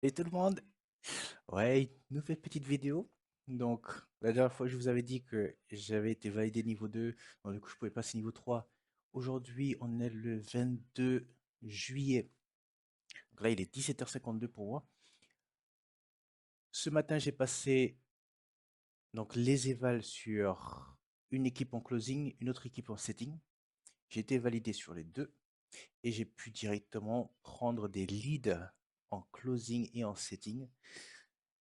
Et tout le monde, ouais, une nouvelle petite vidéo. Donc, la dernière fois, je vous avais dit que j'avais été validé niveau 2, donc du coup, je pouvais passer niveau 3. Aujourd'hui, on est le 22 juillet. Donc là, il est 17h52 pour moi. Ce matin, j'ai passé donc les évals sur une équipe en closing, une autre équipe en setting. J'ai été validé sur les deux et j'ai pu directement prendre des leads en closing et en setting.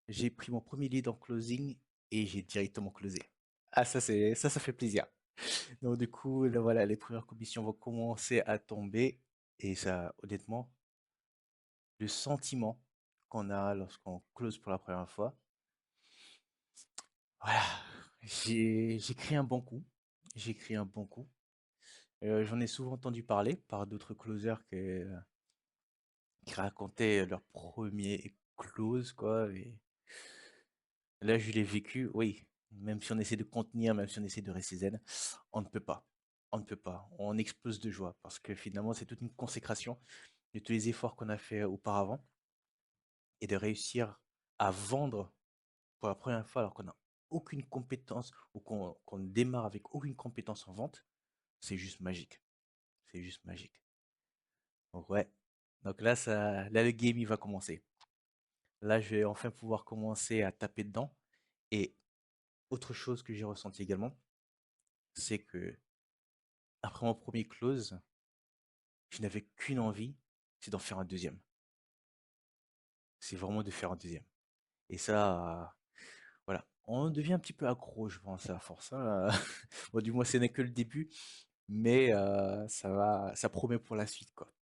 J'ai pris mon premier lead en closing et j'ai directement closé. Ah, ça fait plaisir. Donc, du coup, là, voilà, les premières commissions vont commencer à tomber. Et ça, honnêtement, le sentiment qu'on a lorsqu'on close pour la première fois, voilà, j'ai créé un bon coup. J'ai créé un bon coup. J'en ai souvent entendu parler par d'autres closers qui racontaient leur premier close, quoi. Et là, je l'ai vécu, oui. Même si on essaie de contenir, même si on essaie de rester zen, on ne peut pas. On ne peut pas. On explose de joie parce que finalement, c'est toute une consécration de tous les efforts qu'on a fait auparavant et de réussir à vendre pour la première fois alors qu'on n'a aucune compétence ou qu'on démarre avec aucune compétence en vente, c'est juste magique. C'est juste magique. Donc ouais. Donc là, là, le game, il va commencer. Là, je vais enfin pouvoir commencer à taper dedans. Et autre chose que j'ai ressenti également, c'est que après mon premier close, je n'avais qu'une envie, c'est d'en faire un deuxième. C'est vraiment de faire un deuxième. Et ça, voilà. On devient un petit peu accro, je pense, à force, hein. Bon, du moins, ce n'est que le début, mais ça promet pour la suite, quoi.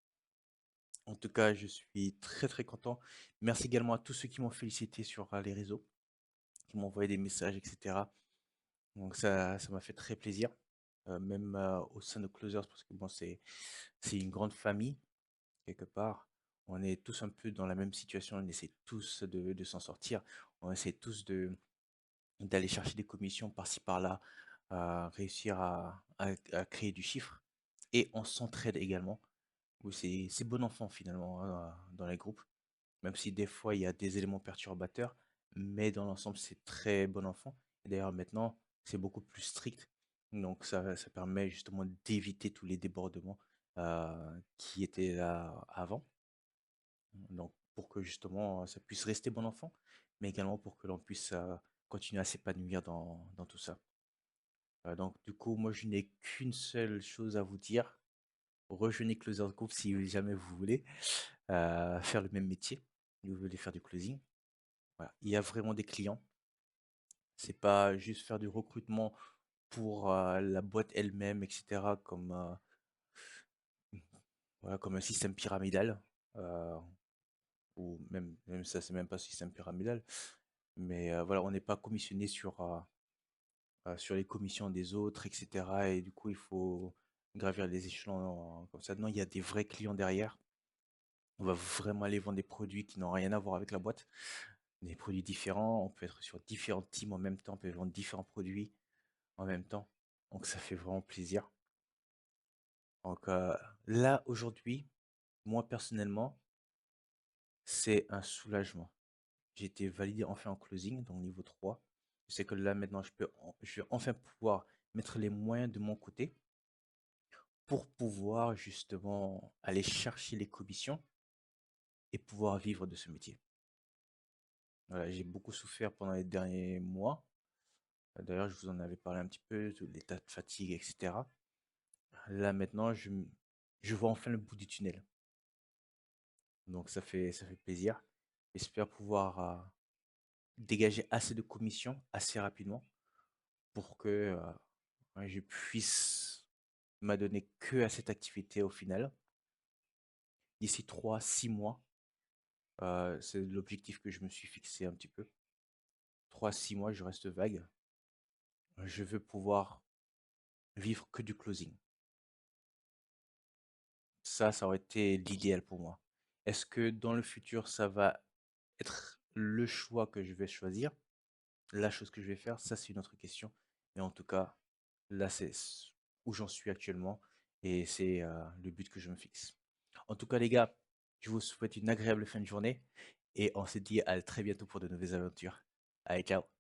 En tout cas, je suis très très content. Merci également à tous ceux qui m'ont félicité sur les réseaux, qui m'ont envoyé des messages, etc. Donc ça m'a fait très plaisir, même au sein de Closers, parce que bon, c'est une grande famille quelque part. On est tous un peu dans la même situation, on essaie tous de s'en sortir, on essaie tous d'aller chercher des commissions par-ci par-là, à réussir à créer du chiffre. Et on s'entraide également. Où c'est bon enfant finalement, hein, dans les groupes, même si des fois il y a des éléments perturbateurs, mais dans l'ensemble c'est très bon enfant. Et d'ailleurs maintenant c'est beaucoup plus strict, donc ça permet justement d'éviter tous les débordements qui étaient là avant. Donc pour que justement ça puisse rester bon enfant, mais également pour que l'on puisse continuer à s'épanouir dans tout ça. Donc du coup moi je n'ai qu'une seule chose à vous dire. Rejoignez Closer Group si jamais vous voulez faire le même métier. Vous voulez faire du closing. Voilà. Il y a vraiment des clients. C'est pas juste faire du recrutement pour la boîte elle-même, etc. Comme, voilà, comme un système pyramidal. euh, ou même ça, c'est même pas un système pyramidal. Mais voilà, on n'est pas commissionné sur les commissions des autres, etc. Et du coup, il faut gravir les échelons comme ça. Non, il y a des vrais clients derrière. On va vraiment aller vendre des produits qui n'ont rien à voir avec la boîte. Des produits différents, on peut être sur différents teams en même temps, on peut vendre différents produits en même temps. Donc ça fait vraiment plaisir. Donc là, aujourd'hui, moi personnellement, c'est un soulagement. J'ai été validé enfin en closing, donc niveau 3. Je sais que là maintenant, je vais enfin pouvoir mettre les moyens de mon côté pour pouvoir justement aller chercher les commissions et pouvoir vivre de ce métier. Voilà, j'ai beaucoup souffert pendant les derniers mois. D'ailleurs, je vous en avais parlé un petit peu, de l'état de fatigue, etc. Là maintenant, je vois enfin le bout du tunnel. Donc ça fait plaisir. J'espère pouvoir dégager assez de commissions assez rapidement pour que ouais, je puisse m'adonner que à cette activité au final. D'ici 3, 6 mois, c'est l'objectif que je me suis fixé un petit peu. 3, 6 mois, je reste vague. Je veux pouvoir vivre que du closing. Ça aurait été l'idéal pour moi. Est-ce que dans le futur, ça va être le choix que je vais choisir? La chose que je vais faire, ça c'est une autre question. Mais en tout cas, là c'est où j'en suis actuellement et c'est le but que je me fixe. En tout cas, les gars, je vous souhaite une agréable fin de journée et on se dit à très bientôt pour de nouvelles aventures. Allez, ciao.